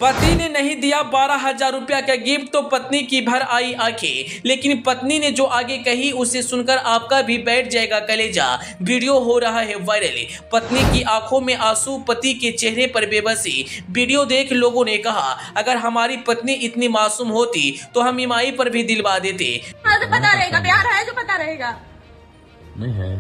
पति ने नहीं दिया 12,000 रुपया का गिफ्ट तो पत्नी की भर आई आंखें। लेकिन पत्नी ने जो आगे कही उसे सुनकर आपका भी बैठ जाएगा कलेजा। वीडियो हो रहा है वायरल। पत्नी की आंखों में आंसू, पति के चेहरे पर बेबसी। वीडियो देख लोगों ने कहा, अगर हमारी पत्नी इतनी मासूम होती तो हम ईएमआई पर भी दिलवा देते। पता रहेगा, प्यार है जो पता रहेगा। नहीं है,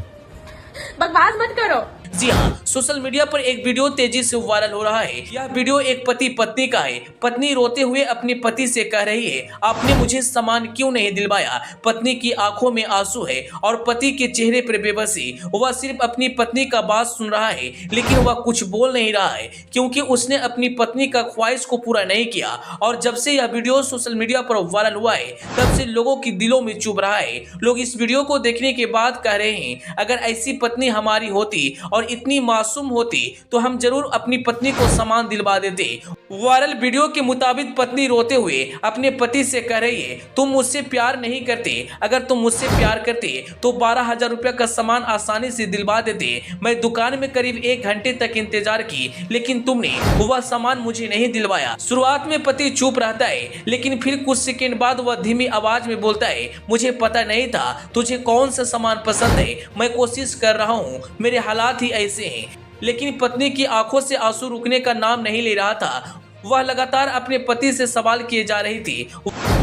बकवास मत करो। जी हाँ, सोशल मीडिया पर एक वीडियो तेजी से वायरल हो रहा है। यह वीडियो एक पति पत्नी का है। पत्नी रोते हुए अपने पति से कह रही है, आपने मुझे सामान क्यों नहीं दिलवाया। पत्नी की आंखों में आंसू है और पति के चेहरे पर बेबसी। वह सिर्फ अपनी पत्नी का बात सुन रहा है, लेकिन वह कुछ बोल नहीं रहा है क्योंकि उसने अपनी पत्नी का ख्वाहिश को पूरा नहीं किया। और जब से यह वीडियो सोशल मीडिया पर वायरल हुआ है, तब से लोगों की दिलों में चुभ रहा है। लोग इस वीडियो को देखने के बाद कह रहे हैं, अगर ऐसी पत्नी हमारी होती और इतनी मासूम होती तो हम जरूर अपनी पत्नी को सामान दिलवा देते। वायरल वीडियो के मुताबिक पत्नी रोते हुए अपने पति से कह रही है, तुम मुझसे प्यार नहीं करते। अगर तुम मुझसे प्यार करते तो 12,000 रुपया का सामान आसानी से दिलवा देते। मैं दुकान में करीब 1 घंटे तक इंतजार की, लेकिन तुमने वह सामान मुझे नहीं दिलवाया। शुरुआत में पति चुप रहता है, लेकिन फिर कुछ सेकंड बाद वह धीमी आवाज में बोलता है, मुझे पता नहीं था तुझे कौन सा सामान पसंद है। मैं कोशिश कर रहा हूँ, मेरे हालात ही ऐसे हैं। लेकिन पत्नी की आंखों से आंसू रुकने का नाम नहीं ले रहा था। वह लगातार अपने पति से सवाल किए जा रही थी।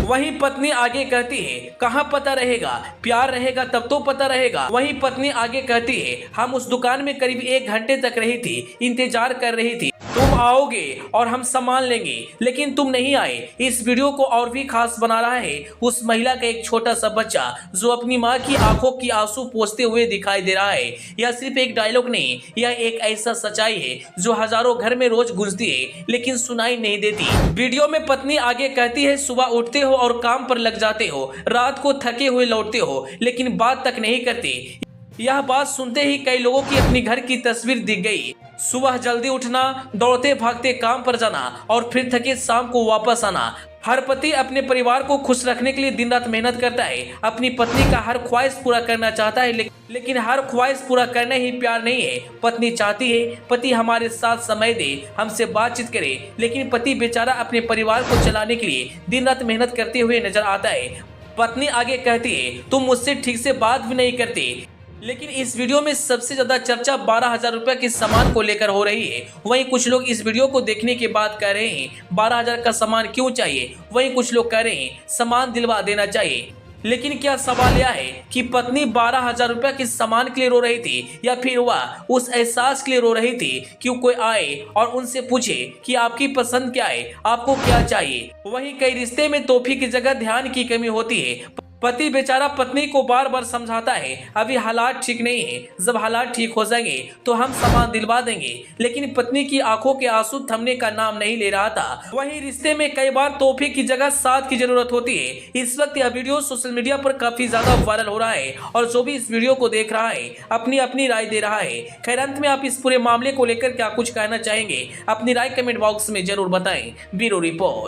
वहीं पत्नी आगे कहती है, कहाँ पता रहेगा, प्यार रहेगा तब तो पता रहेगा। वहीं पत्नी आगे कहती है, हम उस दुकान में करीब 1 घंटे तक रही थी, इंतजार कर रही थी, तुम आओगे और हम सामान लेंगे, लेकिन तुम नहीं आए। इस वीडियो को और भी खास बना रहा है उस महिला का एक छोटा सा बच्चा जो अपनी माँ की आंखों की आंसू पोंछते हुए दिखाई दे रहा है। यह सिर्फ एक डायलॉग नहीं, यह एक ऐसा सच्चाई है जो हजारों घर में रोज गूंजती है, लेकिन सुनाई नहीं देती। वीडियो में पत्नी आगे कहती है, सुबह उठते हो और काम पर लग जाते हो, रात को थके हुए लौटते हो, लेकिन बात तक नहीं करते। यह बात सुनते ही कई लोगों की अपनी घर की तस्वीर दिख गई। सुबह जल्दी उठना, दौड़ते भागते काम पर जाना और फिर थके शाम को वापस आना। हर पति अपने परिवार को खुश रखने के लिए दिन रात मेहनत करता है, अपनी पत्नी का हर ख्वाहिश पूरा करना चाहता है, लेकिन हर ख्वाहिश पूरा करना ही प्यार नहीं है। पत्नी चाहती है पति हमारे साथ समय दे, हमसे बातचीत करे, लेकिन पति बेचारा अपने परिवार को चलाने के लिए दिन रात मेहनत करते हुए नजर आता है। पत्नी आगे कहती है, तुम मुझसे ठीक से बात भी नहीं करते। लेकिन इस वीडियो में सबसे ज्यादा चर्चा 12,000 रुपया के सामान को लेकर हो रही है। वहीं कुछ लोग इस वीडियो को देखने के बाद कह रहे हैं, 12,000 का सामान क्यों चाहिए। वहीं कुछ लोग कह रहे हैं, सामान दिलवा देना चाहिए। लेकिन क्या सवाल यह है कि पत्नी 12,000 रुपया के सामान के लिए रो रही थी, या फिर वह उस एहसास के लिए रो रही थी कि कोई आए और उनसे पूछे कि आपकी पसंद क्या है, आपको क्या चाहिए। वहीं कई रिश्ते में तोहफे की जगह ध्यान की कमी होती है। पति बेचारा पत्नी को बार बार समझाता है, अभी हालात ठीक नहीं है, जब हालात ठीक हो जाएंगे तो हम सामान दिलवा देंगे, लेकिन पत्नी की आंखों के आंसू थमने का नाम नहीं ले रहा था। वहीं रिश्ते में कई बार तोहफे की जगह साथ की जरूरत होती है। इस वक्त यह वीडियो सोशल मीडिया पर काफी ज्यादा वायरल हो रहा है और जो भी इस वीडियो को देख रहा है अपनी अपनी राय दे रहा है। खैर, अंत में आप इस पूरे मामले को लेकर क्या कुछ कहना चाहेंगे, अपनी राय कमेंट बॉक्स में जरूर बताएं। Bureau report.